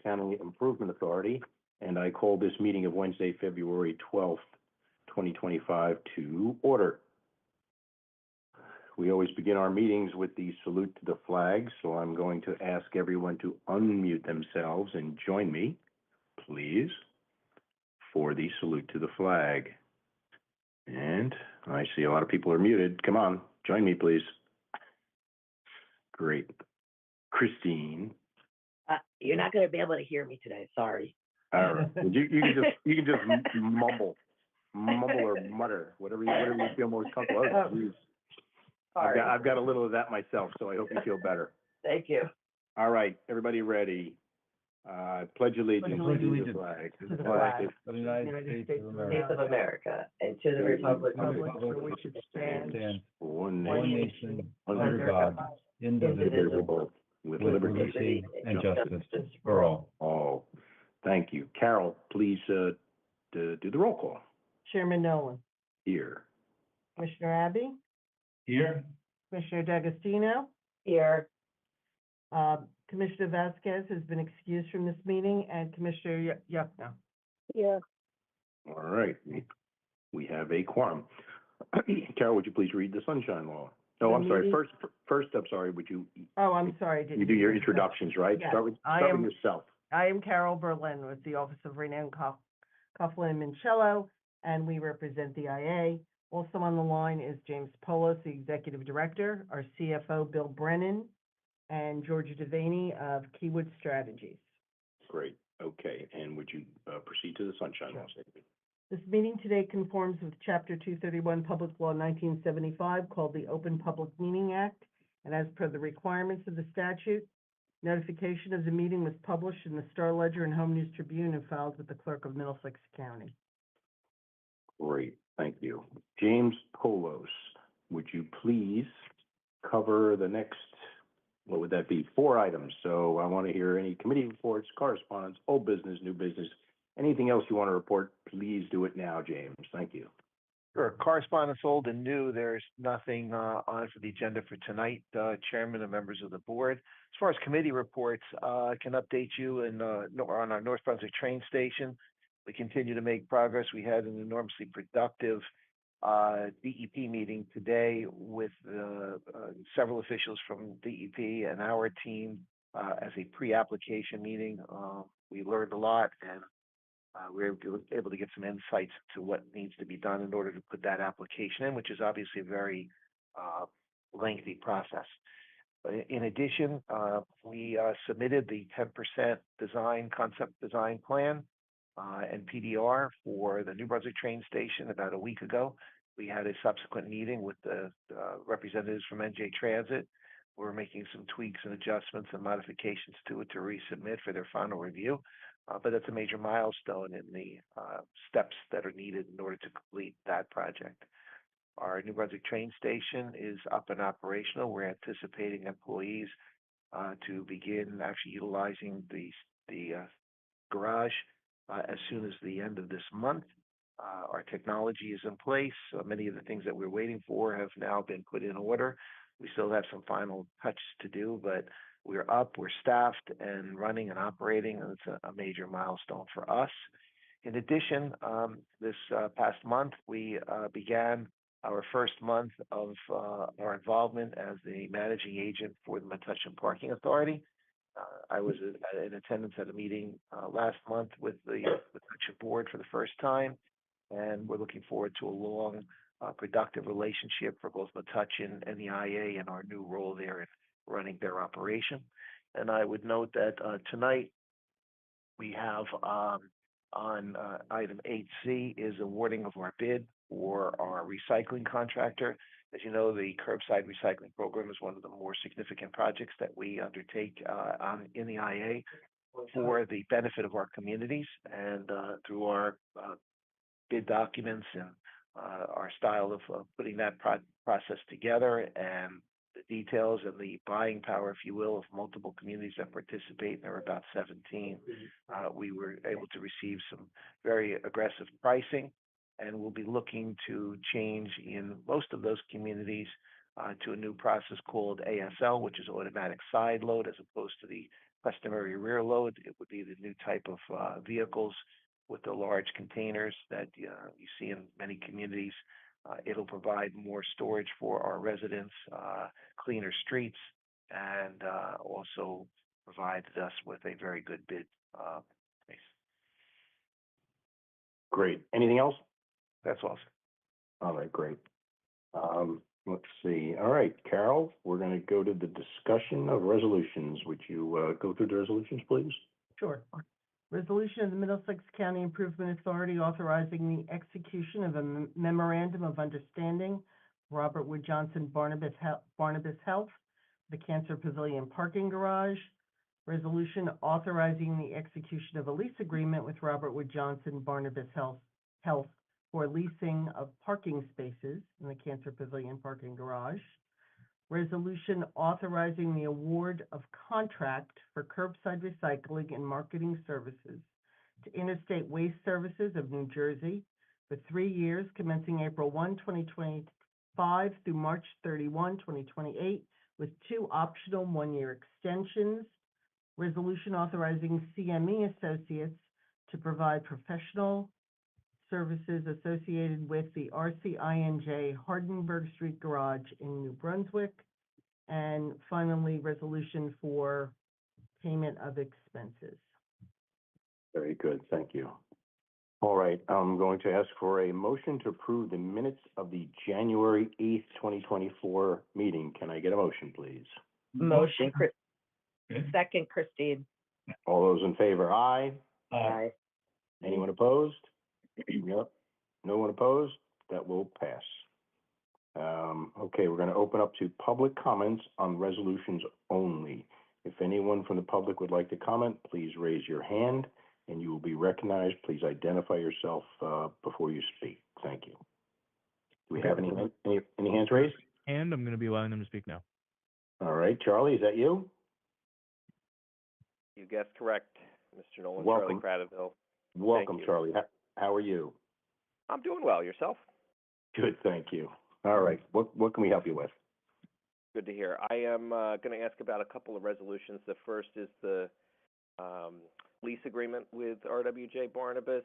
County Improvement Authority, and I call this meeting of Wednesday, February 12th, 2025 to order. We always begin our meetings with the salute to the flag, so I'm going to ask everyone to unmute themselves and join me, please, for the salute to the flag. And I see a lot of people are muted. Come on, join me, please. Great. Christine. You're not going to be able to hear me today. Sorry. All right. You can just mumble or mutter, whatever you feel most comfortable. Oh, geez. I've got a little of that myself, so I hope you feel better. Thank you. All right, everybody ready? Pledge allegiance to the flag. To the flag of the United States of America, and to the republic for which it stands, one nation, under God, indivisible, with liberty and justice for all. Oh, thank you. Carol, please do the roll call. Chairman Nolan. Here. Commissioner Abbey. Here. Commissioner D'Agostino. Here. Commissioner Vasquez has been excused from this meeting, and Commissioner Yuckna. Here. All right. We have a quorum. Carol, would you please read the sunshine law? Oh, I'm sorry. First, I'm sorry. Would you? Oh, I'm sorry. You do your introductions, right? Yes. Start with yourself. I am Carol Berlin with the Office of Renown Coughlin and Mincello, and we represent the IA. Also on the line is James Polos, the Executive Director, our CFO, Bill Brennan, and Georgia Devaney of Keywood Strategies. Great. Okay. And would you proceed to the sunshine law statement? This meeting today conforms with Chapter 231 Public Law 1975, called the Open Public Meeting Act, and as per the requirements of the statute, notification of the meeting was published in the Star Ledger and Home News Tribune and filed with the Clerk of Middlesex County. Great. Thank you. James Polos, would you please cover the next, what would that be, 4 items? So I want to hear any committee reports, correspondence, old business, new business, anything else you want to report, please do it now, James. Thank you. Sure. Correspondence, old and new. There's nothing on for the agenda for tonight, Chairman and members of the board. As far as committee reports, I can update you on our North Brunswick train station. We continue to make progress. We had an enormously productive DEP meeting today with several officials from DEP and our team as a pre-application meeting. We learned a lot, and we were able to get some insights to what needs to be done in order to put that application in, which is obviously a very lengthy process. In addition, we submitted the 10% concept design plan and PDR for the New Brunswick train station about a week ago. We had a subsequent meeting with the representatives from NJ Transit. We're making some tweaks and adjustments and modifications to it to resubmit for their final review. But that's a major milestone in the steps that are needed in order to complete that project. Our New Brunswick train station is up and operational. We're anticipating employees to begin actually utilizing the garage as soon as the end of this month. Our technology is in place. Many of the things that we're waiting for have now been put in order. We still have some final touches to do, but we're up, we're staffed and running and operating, and it's a major milestone for us. In addition, this past month, we began our first month of our involvement as the managing agent for the Metuchen Parking Authority. I was in attendance at a meeting last month with the Metuchen board for the first time, and we're looking forward to a long, productive relationship for both Metuchen and the IA and our new role there in running their operation. And I would note that tonight we have on item 8C is awarding of our bid for our recycling contractor. As you know, the curbside recycling program is one of the more significant projects that we undertake in the IA for the benefit of our communities, and through our bid documents and our style of putting that process together and the details and the buying power, if you will, of multiple communities that participate, and there are about 17, we were able to receive some very aggressive pricing, and we'll be looking to change in most of those communities to a new process called ASL, which is automatic side load, as opposed to the customary rear load. It would be the new type of vehicles with the large containers that you see in many communities. It'll provide more storage for our residents, cleaner streets, and also provides us with a very good bid space. Great. Anything else? That's awesome. All right, great. Let's see. All right, Carol, we're going to go to the discussion of resolutions. Would you go through the resolutions, please? Sure. Resolution of the Middlesex County Improvement Authority authorizing the execution of a memorandum of understanding, Robert Wood Johnson Barnabas Health, the Cancer Pavilion Parking Garage. Resolution authorizing the execution of a lease agreement with Robert Wood Johnson Barnabas Health for leasing of parking spaces in the Cancer Pavilion Parking Garage. Resolution authorizing the award of contract for curbside recycling and marketing services to Interstate Waste Services of New Jersey for 3 years commencing April 1, 2025 through March 31, 2028, with 2 optional 1-year extensions. Resolution authorizing CME Associates to provide professional services associated with the RCINJ Hardenberg Street Garage in New Brunswick. And finally, resolution for payment of expenses. Very good, thank you. All right, I'm going to ask for a motion to approve the minutes of the January 8th, 2024 meeting. Can I get a motion, please? Motion, second, Christine. All those in favor, aye. Aye. Anyone opposed? Yep. No one opposed? That will pass. Okay, we're going to open up to public comments on resolutions only. If anyone from the public would like to comment, please raise your hand and you will be recognized. Please identify yourself before you speak. Thank you. Do we have any hands raised? And I'm going to be allowing them to speak now. All right, Charlie, is that you? You guessed correct, Mr. Nolan. Welcome. Charlie Cradaville. Welcome, you. Charlie. How are you? I'm doing well. Yourself? Good, thank you. All right, what can we help you with? Good to hear. I am going to ask about a couple of resolutions. The first is the lease agreement with RWJ Barnabas.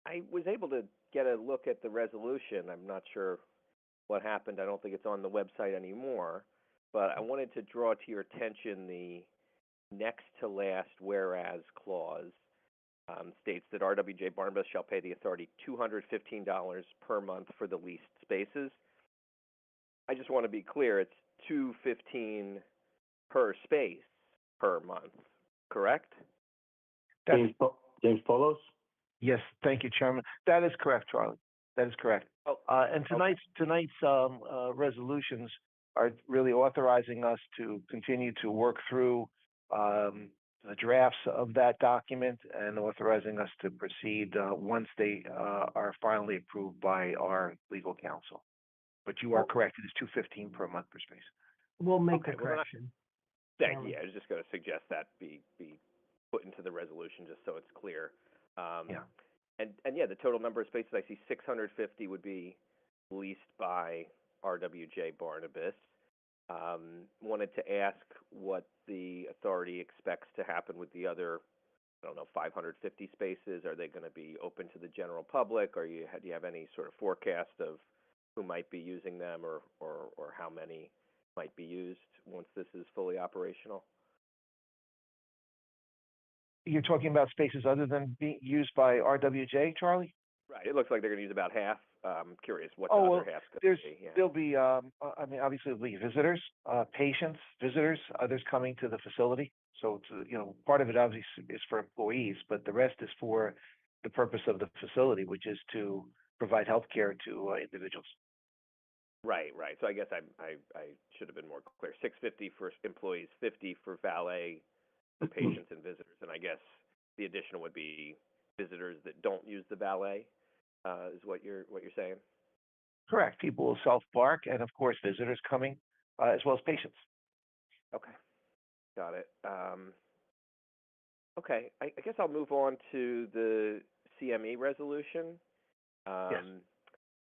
I was able to get a look at the resolution. I'm not sure what happened. I don't think it's on the website anymore, but I wanted to draw to your attention the next to last whereas clause. States that RWJ Barnabas shall pay the authority $215 per month for the leased spaces. I just want to be clear, it's $215 per space per month, correct? James Polos? Yes, thank you, Chairman. That is correct, Charlie. That is correct. Oh, And tonight's resolutions are really authorizing us to continue to work through the drafts of that document and authorizing us to proceed once they are finally approved by our legal counsel. But you are correct; it is $215 per month per space. We'll make Okay, the well, then correction. Thank you. I was just going to suggest that be put into the resolution just so it's clear. Yeah. And yeah, the total number of spaces, I see 650 would be leased by RWJ Barnabas. Wanted to ask what the authority expects to happen with the other, 550 spaces. Are they going to be open to the general public? Or do you have any sort of forecast of who might be using them or how many might be used once this is fully operational? You're talking about spaces other than being used by RWJ, Charlie? Right. It looks like they're going to use about half. I'm curious what the Oh, other half's going to be. Yeah. There'll be, obviously there'll be visitors, patients, visitors, others coming to the facility. So it's, part of it obviously is for employees, but the rest is for the purpose of the facility, which is to provide health care to individuals. Right. So I guess I should have been more clear. 650 for employees, 50 for valet, for patients and visitors, and I guess the additional would be visitors that don't use the valet. Is what you're saying? Correct. People will self-park, and of course, visitors coming, as well as patients. Okay, got it. Okay, I guess I'll move on to the CME resolution. Yes.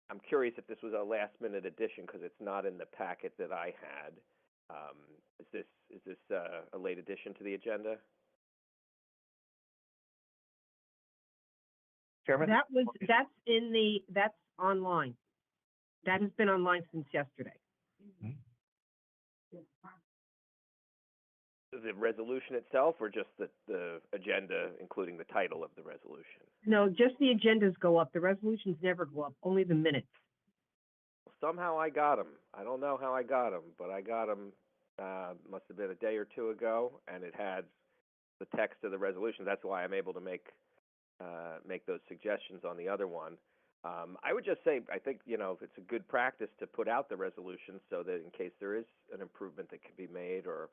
I'm curious if this was a last-minute addition because it's not in the packet that I had. Is this a late addition to the agenda? Chairman? That's online. That has been online since yesterday. The resolution itself, or just the agenda, including the title of the resolution? No, just the agendas go up. The resolutions never go up, only the minutes. Somehow I got them. I don't know how I got them, but I got them, must have been a day or two ago, and it had the text of the resolution. That's why I'm able to make those suggestions on the other one. I would just say, I think, it's a good practice to put out the resolution so that in case there is an improvement that can be made, or,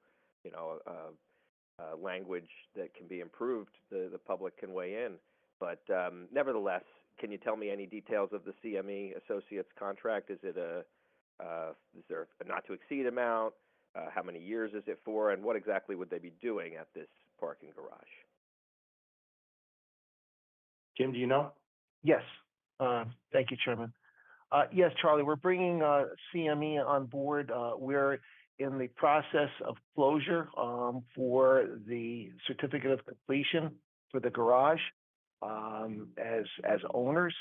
language that can be improved, the public can weigh in. But nevertheless, can you tell me any details of the CME Associates contract? Is there a not to exceed amount? How many years is it for? And what exactly would they be doing at this parking garage? Jim, do you know? Yes. Thank you, Chairman. Yes, Charlie, we're bringing CME on board. We're in the process of closure for the certificate of completion for the garage. As owners,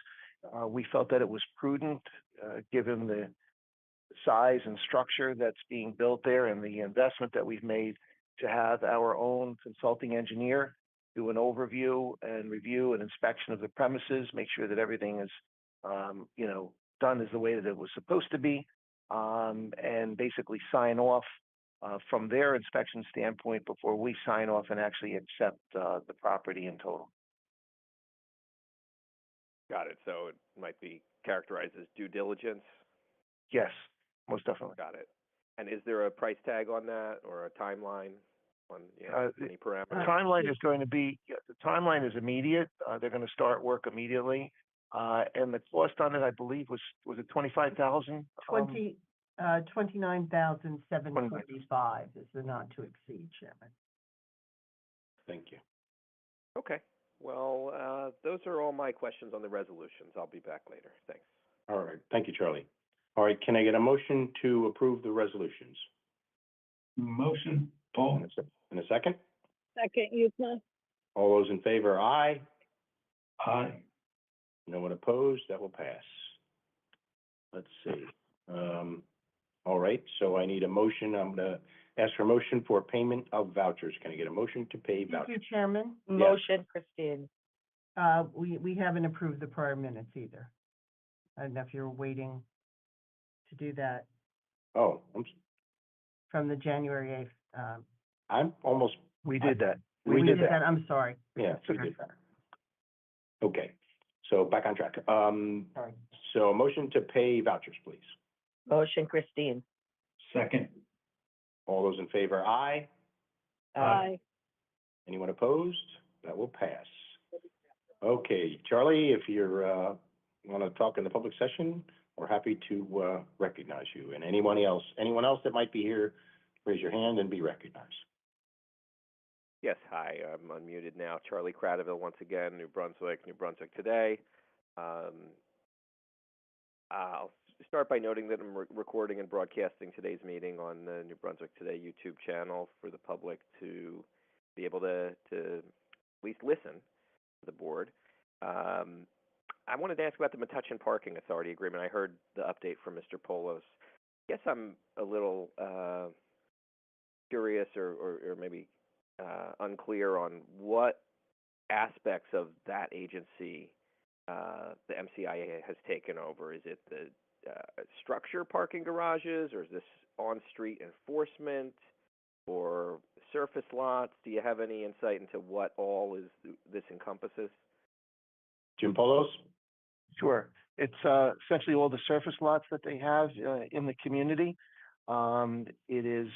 we felt that it was prudent, given the size and structure that's being built there and the investment that we've made, to have our own consulting engineer do an overview and review and inspection of the premises, make sure that everything is, done as the way that it was supposed to be, and basically sign off from their inspection standpoint before we sign off and actually accept the property in total. Got it. So it might be characterized as due diligence? Yes, most definitely. Got it. And is there a price tag on that, or a timeline on any parameters? The timeline is going to be, the timeline is immediate. They're going to start work immediately. And the cost on it, I believe, was it 25,000? 29,745 is the not to exceed, Chairman. Thank you. Okay. Well, those are all my questions on the resolutions. I'll be back later. Thanks. All right. Thank you, Charlie. All right. Can I get a motion to approve the resolutions? Motion, Paul. In a second? Second, Yukna. All those in favor, aye. Aye. No one opposed? That will pass. Let's see. All right. So I need a motion. I'm going to ask for a motion for payment of vouchers. Can I get a motion to pay Thank vouchers? you, Chairman. Motion, Christine. We haven't approved the prior minutes either. I don't know if you're waiting to do that Oh, from the January 8th. I'm almost, We did that. We did that, I'm sorry. yeah, we did that. Okay. So back on track. Sorry. So a motion to pay vouchers, please. Motion, Christine. Second. All those in favor, aye. Aye. Anyone opposed? That will pass. Okay, Charlie, if you're, want to talk in the public session, we're happy to, recognize you. And anyone else that might be here, raise your hand and be recognized. Yes, hi, I'm unmuted now. Charlie Cradaville, once again, New Brunswick Today. I'll start by noting that I'm recording and broadcasting today's meeting on the New Brunswick Today YouTube channel for the public to be able to at least listen to the board. I wanted to ask about the Metuchen Parking Authority agreement. I heard the update from Mr. Polos. I guess I'm a little curious or maybe unclear on what aspects of that agency the MCIA has taken over. Is it the structure parking garages, or is this on-street enforcement, or surface lots? Do you have any insight into what all this encompasses? Jim Polos? Sure. It's essentially all the surface lots that they have in the community. It is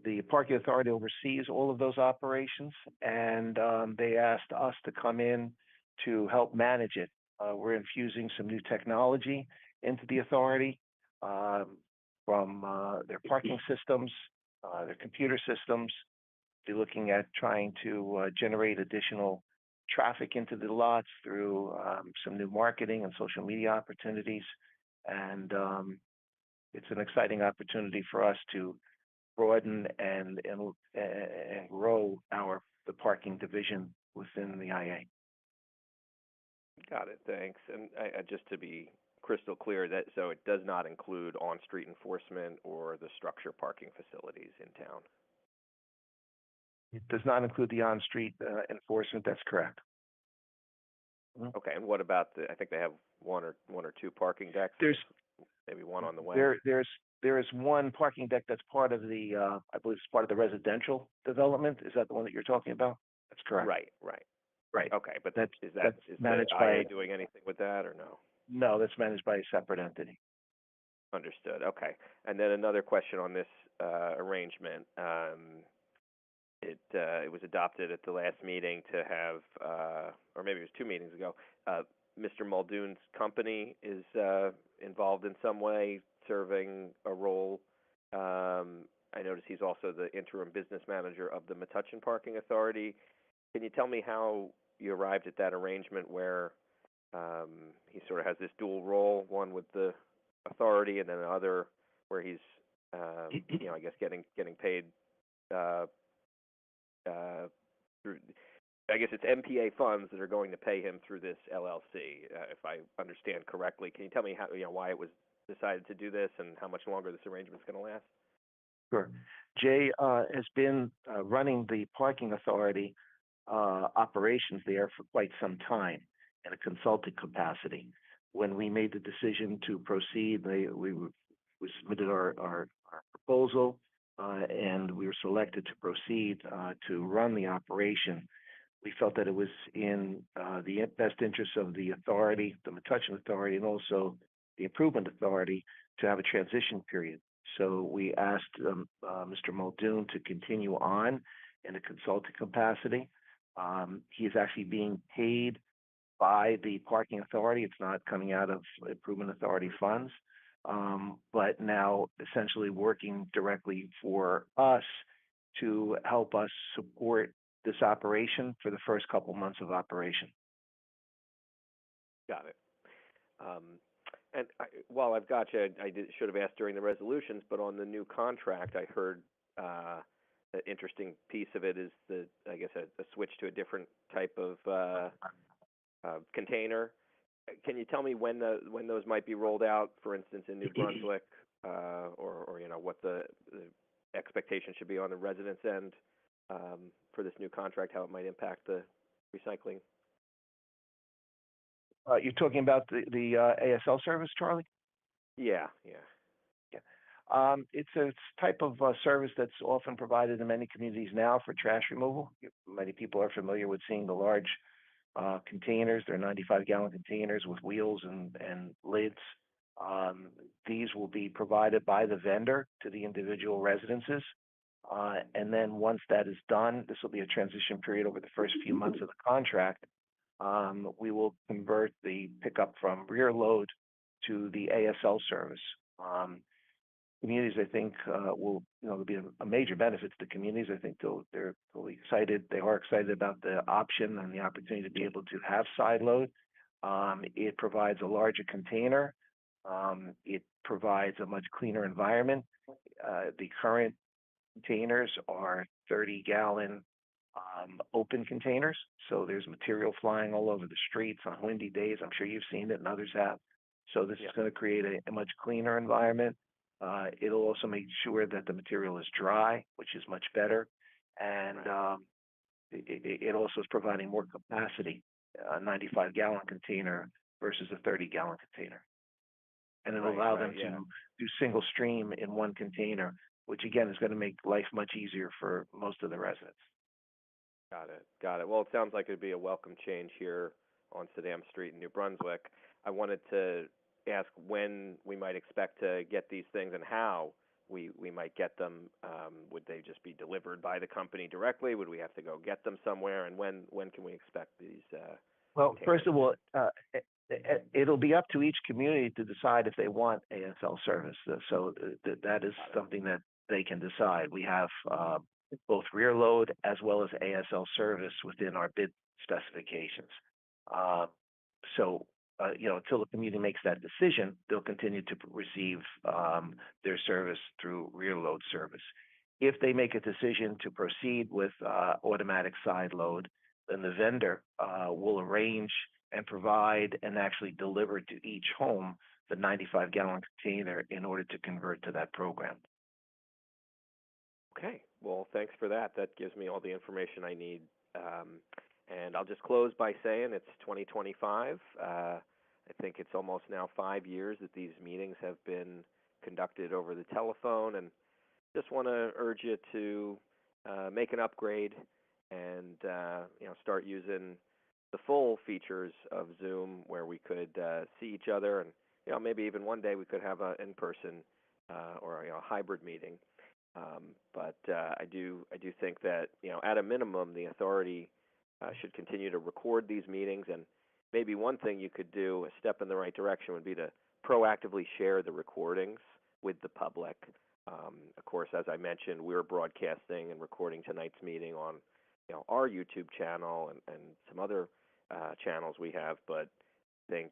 the parking authority oversees all of those operations, and they asked us to come in to help manage it. We're infusing some new technology into the authority from their parking systems, their computer systems. They're looking at trying to generate additional traffic into the lots through some new marketing and social media opportunities. And it's an exciting opportunity for us to broaden and grow the parking division within the IA. Got it, thanks. And just to be crystal clear, that so it does not include on-street enforcement or the structure parking facilities in town? It does not include the on-street enforcement, that's correct. Okay, and what about I think they have one or two parking decks? There's maybe one on the way. There is one parking deck that's part of the, I believe it's part of the residential development. Is that the one that you're talking about? That's correct. Right. Right. Okay, but That's is managed the IA by, doing anything with that or no? no, that's managed by a separate entity. Understood. Okay. And then another question on this arrangement. It was adopted at the last meeting to have, or maybe it was 2 meetings ago, Mr. Muldoon's company is involved in some way, serving a role. I notice he's also the interim business manager of the Metuchen Parking Authority. Can you tell me how you arrived at that arrangement where he sort of has this dual role, one with the authority and then another where he's, I guess getting paid through, I guess it's MPA funds that are going to pay him through this LLC, if I understand correctly. Can you tell me how, why it was decided to do this and how much longer this arrangement is going to last? Sure. Jay has been running the parking authority operations there for quite some time in a consulting capacity. When we made the decision to proceed, we submitted our proposal and we were selected to proceed to run the operation. We felt that it was in the best interest of the authority, the Metuchen Authority, and also the Improvement Authority to have a transition period. So we asked Mr. Muldoon to continue on in a consulting capacity. He is actually being paid by the parking authority. It's not coming out of Improvement Authority funds, but now essentially working directly for us to help us support this operation for the first couple months of operation. Got it. And while I've got you, should have asked during the resolutions, but on the new contract, I heard an interesting piece of it is a switch to a different type of container. Can you tell me when those might be rolled out? For instance, in New Brunswick, or what the expectation should be on the residents' end for this new contract, how it might impact the recycling. You're talking about the ASL service, Charlie? Yeah. It's a type of service that's often provided in many communities now for trash removal. Many people are familiar with seeing the large containers. They're 95-gallon containers with wheels and lids. These will be provided by the vendor to the individual residences. And then once that is done, this will be a transition period over the first few months of the contract. We will convert the pickup from rear load to the ASL service. Communities, I think, will be a major benefit to the communities. I think they're totally excited. They are excited about the option and the opportunity to be able to have side load. It provides a larger container. It provides a much cleaner environment. The current containers are 30-gallon open containers, so there's material flying all over the streets on windy days. I'm sure you've seen it and others have. So this is going to create a much cleaner environment. It'll also make sure that the material is dry, which is much better. And it also is providing more capacity, a 95-gallon container versus a 30-gallon container. And it'll allow them to do single stream in one container, which again is going to make life much easier for most of the residents. Got it. Well, it sounds like it'd be a welcome change here on Saddam Street in New Brunswick. I wanted to ask when we might expect to get these things and how we might get them. Would they just be delivered by the company directly? Would we have to go get them somewhere? And when can we expect these? Well, first of all, it'll be up to each community to decide if they want ASL service. So that is something that they can decide. We have both rear load as well as ASL service within our bid specifications. So until the community makes that decision, they'll continue to receive their service through rear load service. If they make a decision to proceed with automatic side load, then the vendor will arrange and provide and actually deliver to each home the 95-gallon container in order to convert to that program. Okay, well, thanks for that. That gives me all the information I need. And I'll just close by saying it's 2025. I think it's almost now 5 years that these meetings have been conducted over the telephone, and just want to urge you to make an upgrade and start using the full features of Zoom, where we could see each other, and maybe even one day we could have an in-person or a hybrid meeting. But I do think that at a minimum the authority should continue to record these meetings, and maybe one thing you could do, a step in the right direction, would be to proactively share the recordings with the public. Of course, as I mentioned, we're broadcasting and recording tonight's meeting on our YouTube channel and some other channels we have, but I think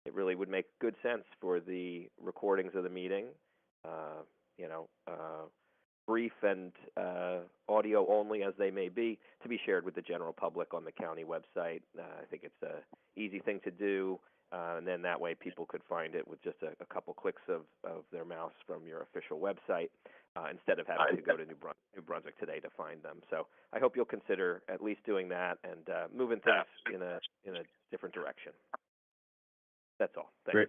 it really would make good sense for the recordings of the meeting, brief and audio only as they may be, to be shared with the general public on the county website. I think it's an easy thing to do, and then that way people could find it with just a couple clicks of their mouse from your official website, instead of having to go to New Brunswick Today to find them. So I hope you'll consider at least doing that and moving things in a different direction. That's all. Thanks. Great.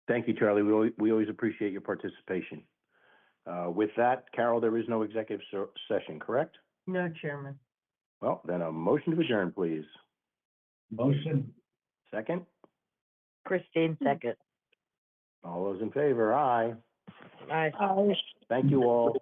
Thank you, Charlie. We always appreciate your participation. With that, Carol, there is no executive session, correct? No, Chairman. Well, then a motion to adjourn, please. Motion. Second? Christine, second. All those in favor, aye. Aye. Aye. Thank you all.